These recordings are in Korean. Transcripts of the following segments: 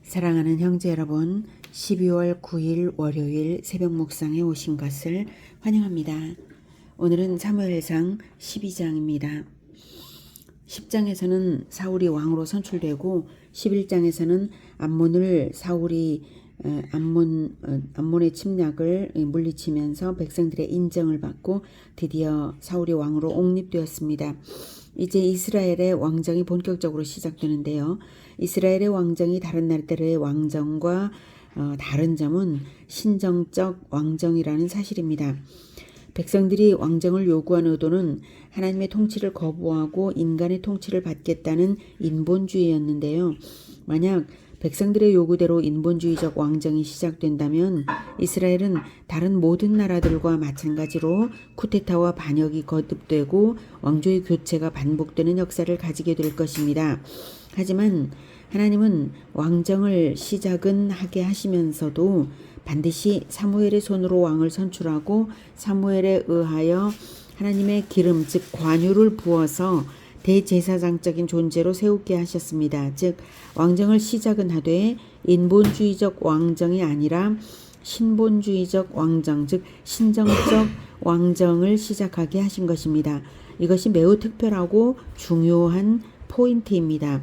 사랑하는 형제 여러분, 12월 9일 월요일 새벽 묵상에 오신 것을 환영합니다. 오늘은 사무엘상 12장입니다. 10장에서는 사울이 왕으로 선출되고 11장에서는 암몬을 사울이 암몬의 침략을 물리치면서 백성들의 인정을 받고 드디어 사울이 왕으로 옹립되었습니다. 이제 이스라엘의 왕정이 본격적으로 시작되는데요. 이스라엘의 왕정이 다른 나라들의 왕정과 다른 점은 신정적 왕정이라는 사실입니다. 백성들이 왕정을 요구한 의도는 하나님의 통치를 거부하고 인간의 통치를 받겠다는 인본주의였는데요. 만약 백성들의 요구대로 인본주의적 왕정이 시작된다면 이스라엘은 다른 모든 나라들과 마찬가지로 쿠데타와 반역이 거듭되고 왕조의 교체가 반복되는 역사를 가지게 될 것입니다. 하지만 하나님은 왕정을 시작은 하게 하시면서도 반드시 사무엘의 손으로 왕을 선출하고 사무엘에 의하여 하나님의 기름 즉 관유를 부어서 대제사장적인 존재로 세우게 하셨습니다. 즉 왕정을 시작은 하되 인본주의적 왕정이 아니라 신본주의적 왕정 즉 신정적 왕정을 시작하게 하신 것입니다. 이것이 매우 특별하고 중요한 포인트입니다.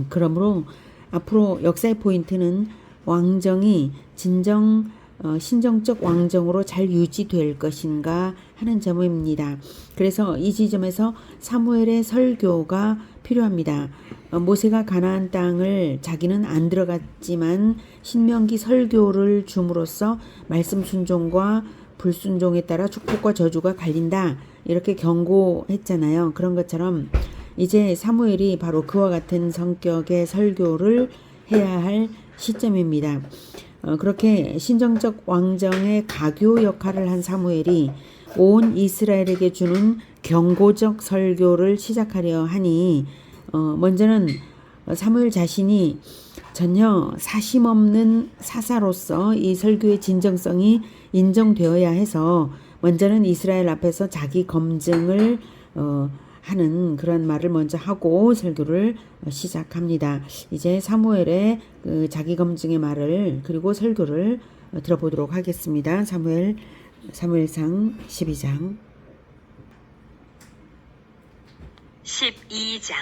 그러므로 앞으로 역사의 포인트는 왕정이 진정 신정적 왕정으로 잘 유지될 것인가 하는 점입니다. 그래서 이 지점에서 사무엘의 설교가 필요합니다. 모세가 가나안 땅을 자기는 안 들어갔지만 신명기 설교를 줌으로써 말씀 순종과 불순종에 따라 축복과 저주가 갈린다 이렇게 경고했잖아요. 그런 것처럼 이제 사무엘이 바로 그와 같은 성격의 설교를 해야 할 시점입니다. 그렇게 신정적 왕정의 가교 역할을 한 사무엘이 온 이스라엘에게 주는 경고적 설교를 시작하려 하니 먼저는 사무엘 자신이 전혀 사심없는 사사로서 이 설교의 진정성이 인정되어야 해서 먼저는 이스라엘 앞에서 자기 검증을 하는 그런 말을 먼저 하고 설교를 시작합니다. 이제 사무엘의 그 자기 검증의 말을 그리고 설교를 들어보도록 하겠습니다. 사무엘상 12장 12장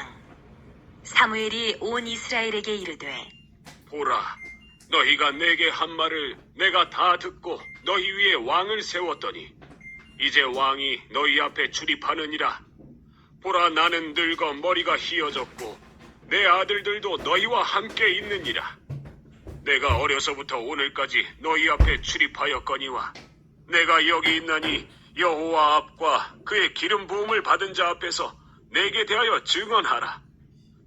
사무엘이 온 이스라엘에게 이르되 보라, 너희가 내게 한 말을 내가 다 듣고 너희 위에 왕을 세웠더니 이제 왕이 너희 앞에 출입하느니라. 보라, 나는 늙어 머리가 희어졌고 내 아들들도 너희와 함께 있느니라. 내가 어려서부터 오늘까지 너희 앞에 출입하였거니와 내가 여기 있나니 여호와 앞과 그의 기름 부음을 받은 자 앞에서 내게 대하여 증언하라.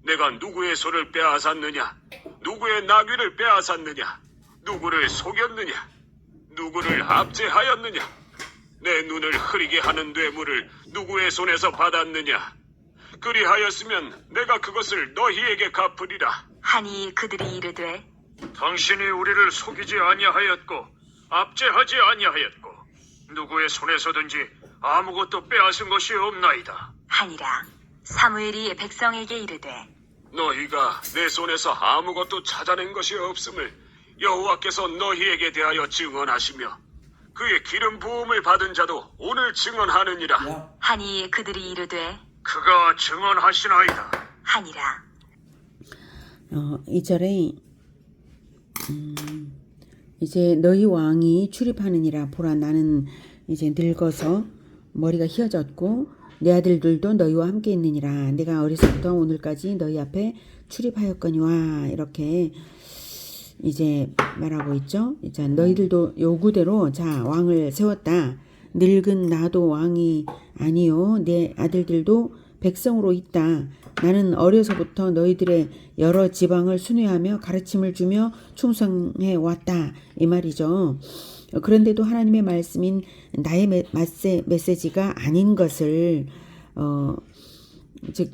내가 누구의 소를 빼앗았느냐? 누구의 나귀를 빼앗았느냐? 누구를 속였느냐? 누구를 압제하였느냐? 내 눈을 흐리게 하는 뇌물을 누구의 손에서 받았느냐? 그리하였으면 내가 그것을 너희에게 갚으리라. 하니 그들이 이르되 당신이 우리를 속이지 아니하였고 압제하지 아니하였고 누구의 손에서든지 아무것도 빼앗은 것이 없나이다. 하니라. 사무엘이 백성에게 이르되 너희가 내 손에서 아무것도 찾아낸 것이 없음을 여호와께서 너희에게 대하여 증언하시며 그의 기름 부음을 받은 자도 오늘 증언하느니라. 하니 그들이 이르되 그가 증언하시나이다. 하니라. 2절에 이제 너희 왕이 출입하느니라. 보라, 나는 이제 늙어서 머리가 희어졌고 내 아들들도 너희와 함께 있느니라. 내가 어려서부터 오늘까지 너희 앞에 출입하였거니와 이렇게 이제 말하고 있죠. 이제 너희들도 요구대로 자 왕을 세웠다. 늙은 나도 왕이 아니요 내 아들들도 백성으로 있다. 나는 어려서부터 너희들의 여러 지방을 순회하며 가르침을 주며 충성해 왔다 이 말이죠. 그런데도 하나님의 말씀인 나의 메시지가 아닌 것을 즉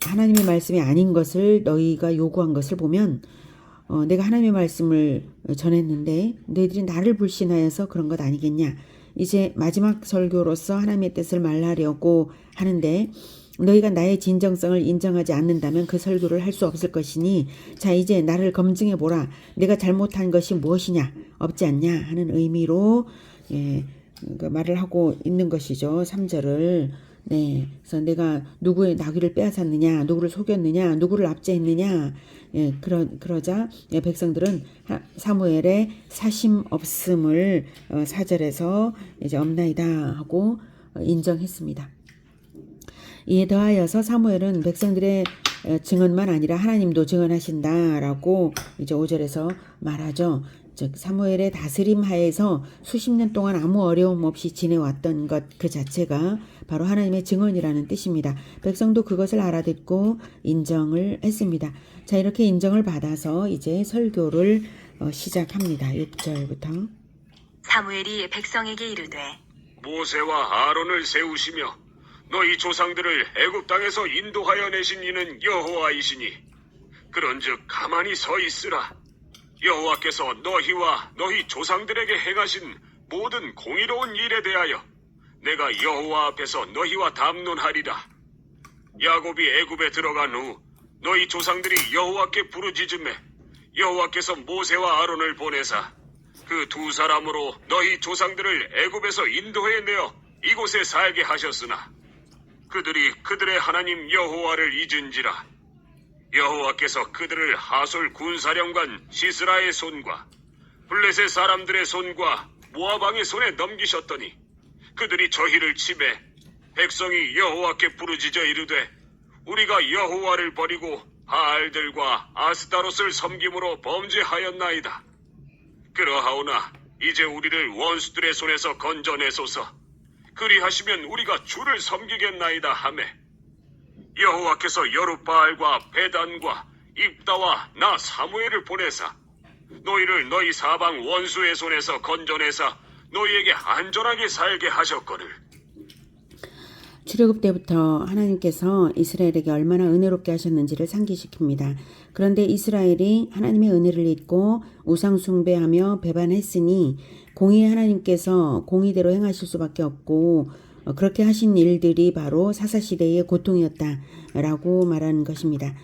하나님의 말씀이 아닌 것을 너희가 요구한 것을 보면 내가 하나님의 말씀을 전했는데 너희들이 나를 불신하여서 그런 것 아니겠냐. 이제 마지막 설교로서 하나님의 뜻을 말하려고 하는데 너희가 나의 진정성을 인정하지 않는다면 그 설교를 할 수 없을 것이니 자 이제 나를 검증해 보라. 내가 잘못한 것이 무엇이냐 없지 않냐 하는 의미로 그 말을 하고 있는 것이죠. 3절을. 네, 그래서 내가 누구의 나귀를 빼앗았느냐, 누구를 속였느냐, 누구를 압제했느냐, 그러자 백성들은 사무엘의 사심 없음을 4절에서 이제 없나이다 하고 인정했습니다. 이에 더하여서 사무엘은 백성들의 증언만 아니라 하나님도 증언하신다라고 이제 5절에서 말하죠. 즉 사무엘의 다스림 하에서 수십 년 동안 아무 어려움 없이 지내왔던 것 그 자체가 바로 하나님의 증언이라는 뜻입니다. 백성도 그것을 알아듣고 인정을 했습니다. 자 이렇게 인정을 받아서 이제 설교를 시작합니다. 6절부터. 사무엘이 백성에게 이르되 모세와 아론을 세우시며 너희 조상들을 애굽 땅에서 인도하여 내신 이는 여호와이시니 그런즉 가만히 서 있으라. 여호와께서 너희와 너희 조상들에게 행하신 모든 공의로운 일에 대하여 내가 여호와 앞에서 너희와 담론하리라. 야곱이 애굽에 들어간 후 너희 조상들이 여호와께 부르짖음에 여호와께서 모세와 아론을 보내사 그 두 사람으로 너희 조상들을 애굽에서 인도해 내어 이곳에 살게 하셨으나 그들이 그들의 하나님 여호와를 잊은지라. 여호와께서 그들을 하솔 군사령관 시스라의 손과 블레셋 사람들의 손과 모압 왕의 손에 넘기셨더니 그들이 저희를 치매 백성이 여호와께 부르짖어 이르되 우리가 여호와를 버리고 바알들과 아스타롯을 섬김으로 범죄하였나이다. 그러하오나 이제 우리를 원수들의 손에서 건져내소서. 그리하시면 우리가 주를 섬기겠나이다 하매 여호와께서 여룻바알과 베단과 입다와 나 사무엘을 보내사 너희를 너희 사방 원수의 손에서 건져내사 너희에게 안전하게 살게 하셨거늘. 출애굽 때부터 하나님께서 이스라엘에게 얼마나 은혜롭게 하셨는지를 상기시킵니다. 그런데 이스라엘이 하나님의 은혜를 잊고 우상 숭배하며 배반했으니 공의의 하나님께서 공의대로 행하실 수밖에 없고 그렇게 하신 일들이 바로 사사시대의 고통이었다라고 말하는 것입니다.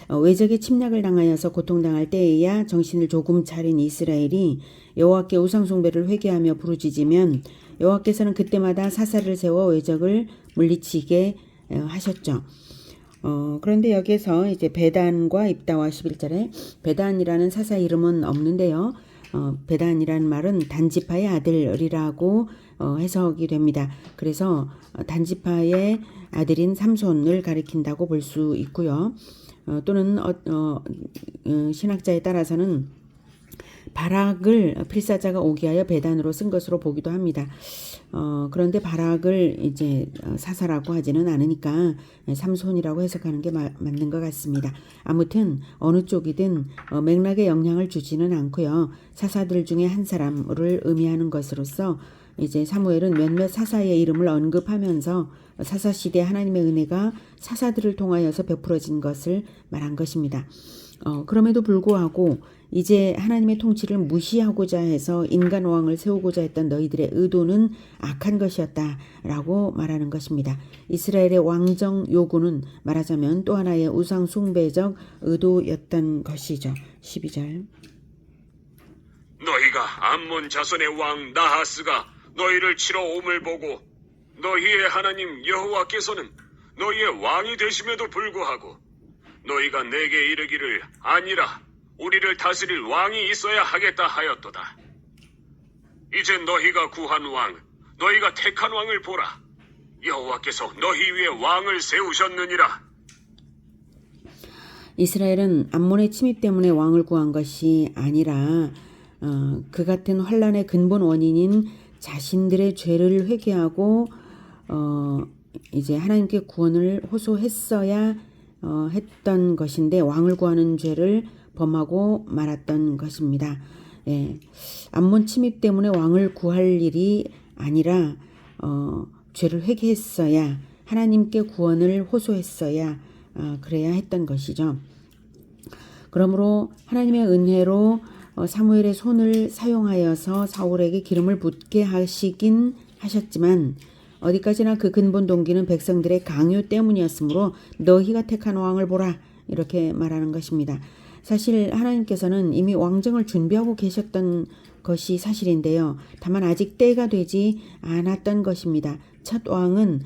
외적의 침략을 당하여서 고통당할 때에야 정신을 조금 차린 이스라엘이 여호와께 우상숭배를 회개하며 부르짖으면 여호와께서는 그때마다 사사를 세워 외적을 물리치게 하셨죠. 그런데 여기에서 이제 베단과 입다와 11절에 베단이라는 사사 이름은 없는데요. 베단이라는 말은 단지파의 아들이라고 해석이 됩니다. 그래서 단지파의 아들인 삼손을 가리킨다고 볼 수 있고요. 또는 신학자에 따라서는 바락을 필사자가 오기하여 베단으로 쓴 것으로 보기도 합니다. 그런데 바락을 이제 사사라고 하지는 않으니까 삼손이라고 해석하는 게 맞는 것 같습니다. 아무튼 어느 쪽이든 맥락에 영향을 주지는 않고요. 사사들 중에 한 사람을 의미하는 것으로서 이제 사무엘은 몇몇 사사의 이름을 언급하면서 사사시대 하나님의 은혜가 사사들을 통하여서 베풀어진 것을 말한 것입니다. 그럼에도 불구하고 이제 하나님의 통치를 무시하고자 해서 인간 왕을 세우고자 했던 너희들의 의도는 악한 것이었다라고 말하는 것입니다. 이스라엘의 왕정 요구는 말하자면 또 하나의 우상 숭배적 의도였던 것이죠. 12절. 너희가 암몬 자손의 왕 나하스가 너희를 치러 옴을 보고 너희의 하나님 여호와께서는 너희의 왕이 되심에도 불구하고 너희가 내게 이르기를 아니라 우리를 다스릴 왕이 있어야 하겠다 하였도다. 이제 너희가 구한 왕, 너희가 택한 왕을 보라. 여호와께서 너희 위에 왕을 세우셨느니라. 이스라엘은 암몬의 침입 때문에 왕을 구한 것이 아니라 그 같은 환란의 근본 원인인 자신들의 죄를 회개하고 이제 하나님께 구원을 호소했어야 했던 것인데 왕을 구하는 죄를 범하고 말았던 것입니다. 암몬 침입 때문에 왕을 구할 일이 아니라 죄를 회개했어야 하나님께 구원을 호소했어야 그래야 했던 것이죠. 그러므로 하나님의 은혜로 사무엘의 손을 사용하여서 사울에게 기름을 붓게 하시긴 하셨지만 어디까지나 그 근본 동기는 백성들의 강요 때문이었으므로 너희가 택한 왕을 보라 이렇게 말하는 것입니다. 사실 하나님께서는 이미 왕정을 준비하고 계셨던 것이 사실인데요. 다만 아직 때가 되지 않았던 것입니다. 첫 왕은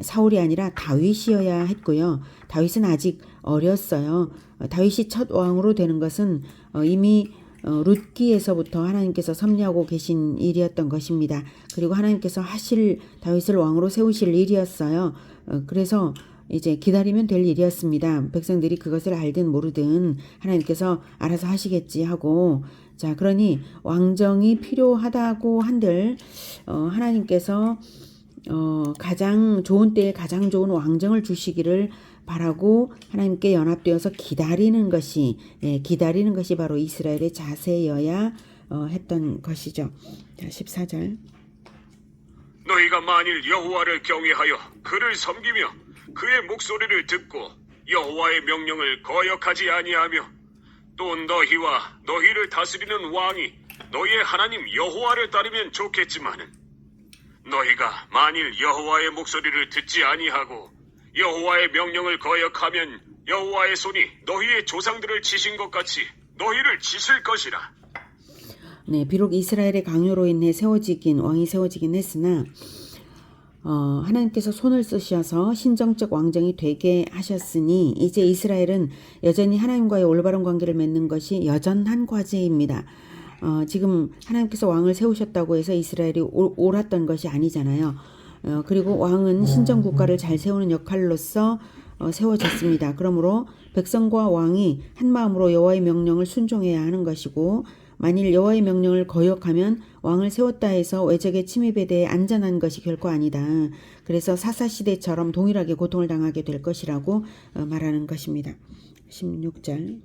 사울이 아니라 다윗이어야 했고요. 다윗은 아직 어렸어요. 다윗이 첫 왕으로 되는 것은 이미 룻기에서부터 하나님께서 섭리하고 계신 일이었던 것입니다. 그리고 하나님께서 하실 다윗을 왕으로 세우실 일이었어요. 그래서 이제 기다리면 될 일이었습니다. 백성들이 그것을 알든 모르든 하나님께서 알아서 하시겠지 하고, 자, 그러니 왕정이 필요하다고 한들 하나님께서 가장 좋은 때에 가장 좋은 왕정을 주시기를 바라고 하나님께 연합되어서 기다리는 것이 바로 이스라엘의 자세여야 했던 것이죠. 자, 14절. 너희가 만일 여호와를 경외하여 그를 섬기며 그의 목소리를 듣고 여호와의 명령을 거역하지 아니하며 또 너희와 너희를 다스리는 왕이 너희의 하나님 여호와를 따르면 좋겠지만은 너희가 만일 여호와의 목소리를 듣지 아니하고 여호와의 명령을 거역하면 여호와의 손이 너희의 조상들을 치신 것 같이 너희를 치실 것이라. 네, 비록 이스라엘의 강요로 인해 왕이 세워지긴 했으나 하나님께서 손을 쓰셔서 신정적 왕정이 되게 하셨으니 이제 이스라엘은 여전히 하나님과의 올바른 관계를 맺는 것이 여전한 과제입니다. 지금 하나님께서 왕을 세우셨다고 해서 이스라엘이 옳았던 것이 아니잖아요. 그리고 왕은 신정국가를 잘 세우는 역할로서 세워졌습니다. 그러므로 백성과 왕이 한 마음으로 여호와의 명령을 순종해야 하는 것이고 만일 여호와의 명령을 거역하면 왕을 세웠다 해서 외적의 침입에 대해 안전한 것이 결코 아니다. 그래서 사사시대처럼 동일하게 고통을 당하게 될 것이라고 말하는 것입니다. 16절.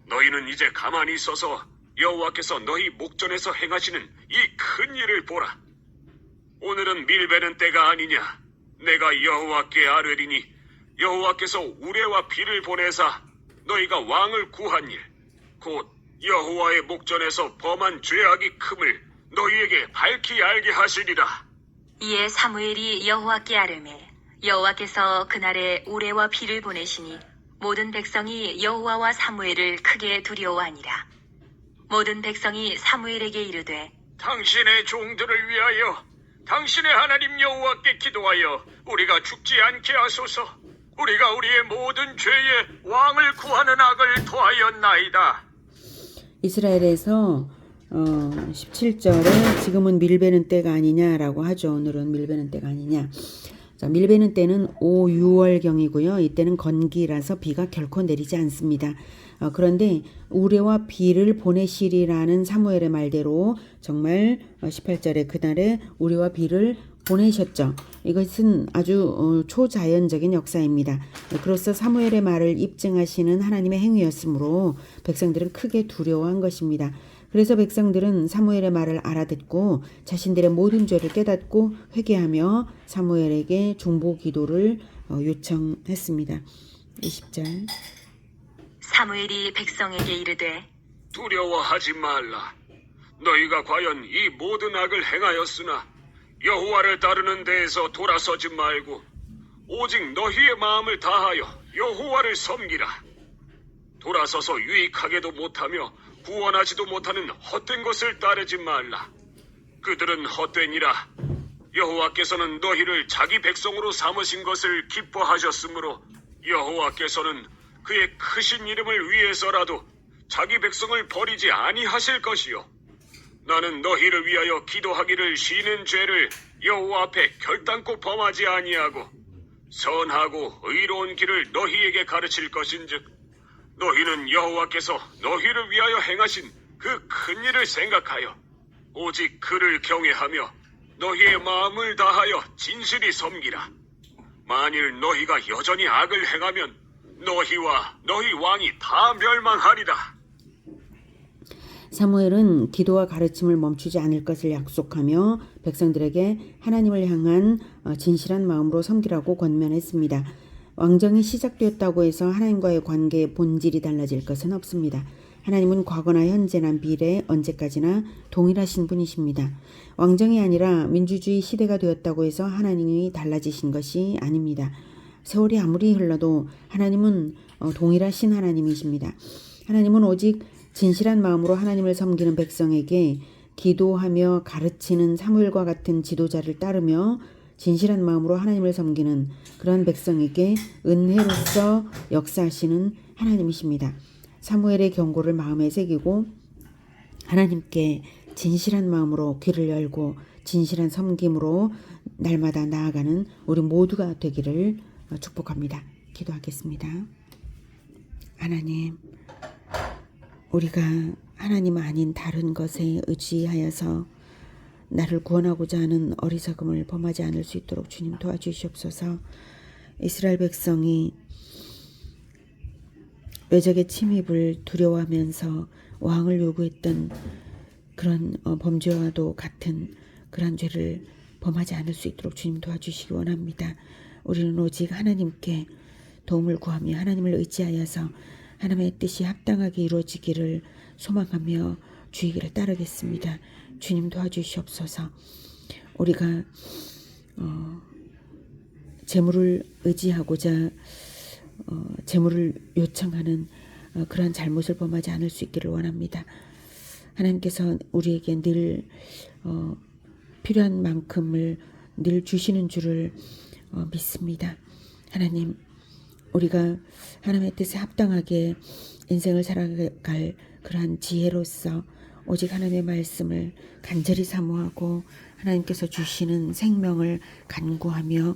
너희는 이제 가만히 있어서 여호와께서 너희 목전에서 행하시는 이 큰 일을 보라. 오늘은 밀베는 때가 아니냐. 내가 여호와께 아뢰리니 여호와께서 우레와 비를 보내사 너희가 왕을 구한 일 곧 여호와의 목전에서 범한 죄악이 큼을 너희에게 밝히 알게 하시리라. 이에 사무엘이 여호와께 아뢰매 여호와께서 그날에 우레와 비를 보내시니 모든 백성이 여호와와 사무엘을 크게 두려워하니라. 모든 백성이 사무엘에게 이르되 당신의 종들을 위하여 당신의 하나님 여호와께 기도하여 우리가 죽지 않게 하소서. 우리가 우리의 모든 죄에 왕을 구하는 악을 토하였나이다. 이스라엘에서 17절에 지금은 밀베는 때가 아니냐라고 하죠. 오늘은 밀베는 때가 아니냐. 자, 밀베는 때는 5, 6월경이고요. 이때는 건기라서 비가 결코 내리지 않습니다. 그런데 우레와 비를 보내시리라는 사무엘의 말대로 정말 18절에 그날에 우레와 비를 보내셨죠. 이것은 아주 초자연적인 역사입니다. 그로써 사무엘의 말을 입증하시는 하나님의 행위였으므로 백성들은 크게 두려워한 것입니다. 그래서 백성들은 사무엘의 말을 알아듣고 자신들의 모든 죄를 깨닫고 회개하며 사무엘에게 중보 기도를 요청했습니다. 20절. 사무엘이 백성에게 이르되 두려워하지 말라. 너희가 과연 이 모든 악을 행하였으나 여호와를 따르는 데에서 돌아서지 말고 오직 너희의 마음을 다하여 여호와를 섬기라. 돌아서서 유익하게도 못하며 구원하지도 못하는 헛된 것을 따르지 말라. 그들은 헛되니라. 여호와께서는 너희를 자기 백성으로 삼으신 것을 기뻐하셨으므로 여호와께서는 그의 크신 이름을 위해서라도 자기 백성을 버리지 아니하실 것이요. 나는 너희를 위하여 기도하기를 쉬는 죄를 여호와 앞에 결단코 범하지 아니하고 선하고 의로운 길을 너희에게 가르칠 것인즉 너희는 여호와께서 너희를 위하여 행하신 그 큰 일을 생각하여 오직 그를 경외하며 너희의 마음을 다하여 진실히 섬기라. 만일 너희가 여전히 악을 행하면 너희와 너희 왕이 다 멸망하리라. 사무엘은 기도와 가르침을 멈추지 않을 것을 약속하며 백성들에게 하나님을 향한 진실한 마음으로 섬기라고 권면했습니다. 왕정이 시작되었다고 해서 하나님과의 관계의 본질이 달라질 것은 없습니다. 하나님은 과거나 현재나 미래 언제까지나 동일하신 분이십니다. 왕정이 아니라 민주주의 시대가 되었다고 해서 하나님이 달라지신 것이 아닙니다. 세월이 아무리 흘러도 하나님은 동일하신 하나님이십니다. 하나님은 오직 진실한 마음으로 하나님을 섬기는 백성에게 기도하며 가르치는 사무엘과 같은 지도자를 따르며 진실한 마음으로 하나님을 섬기는 그런 백성에게 은혜로서 역사하시는 하나님이십니다. 사무엘의 경고를 마음에 새기고 하나님께 진실한 마음으로 귀를 열고 진실한 섬김으로 날마다 나아가는 우리 모두가 되기를 축복합니다. 기도하겠습니다. 하나님, 우리가 하나님 아닌 다른 것에 의지하여서 나를 구원하고자 하는 어리석음을 범하지 않을 수 있도록 주님 도와주시옵소서. 이스라엘 백성이 외적의 침입을 두려워하면서 왕을 요구했던 그런 범죄와도 같은 그런 죄를 범하지 않을 수 있도록 주님 도와주시기 원합니다. 우리는 오직 하나님께 도움을 구하며 하나님을 의지하여서 하나님의 뜻이 합당하게 이루어지기를 소망하며 주의 길을 따르겠습니다. 주님 도와주시옵소서. 우리가 재물을 의지하고자 재물을 요청하는 그러한 잘못을 범하지 않을 수 있기를 원합니다. 하나님께서 우리에게 늘 필요한 만큼을 늘 주시는 줄을 믿습니다. 하나님, 우리가 하나님의 뜻에 합당하게 인생을 살아갈 그러한 지혜로서 오직 하나님의 말씀을 간절히 사모하고 하나님께서 주시는 생명을 간구하며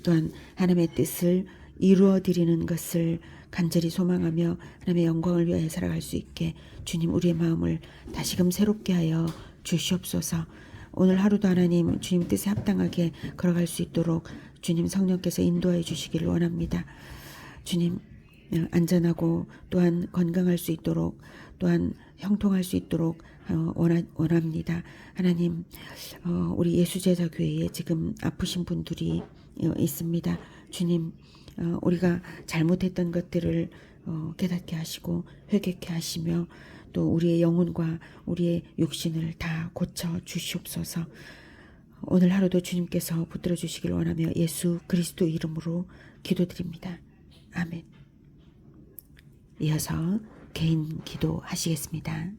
또한 하나님의 뜻을 이루어 드리는 것을 간절히 소망하며 하나님의 영광을 위하여 살아갈 수 있게 주님 우리의 마음을 다시금 새롭게 하여 주시옵소서. 오늘 하루도 하나님 주님 뜻에 합당하게 걸어갈 수 있도록 주님 성령께서 인도하여 주시기를 원합니다. 주님 안전하고 또한 건강할 수 있도록 또한 형통할 수 있도록 원합니다. 하나님, 우리 예수제자교회에 지금 아프신 분들이 있습니다. 주님, 우리가 잘못했던 것들을 깨닫게 하시고 회개케 하시며 또 우리의 영혼과 우리의 육신을 다 고쳐 주시옵소서. 오늘 하루도 주님께서 붙들어 주시길 원하며 예수 그리스도 이름으로 기도드립니다. 아멘. 이어서 개인 기도 하시겠습니다.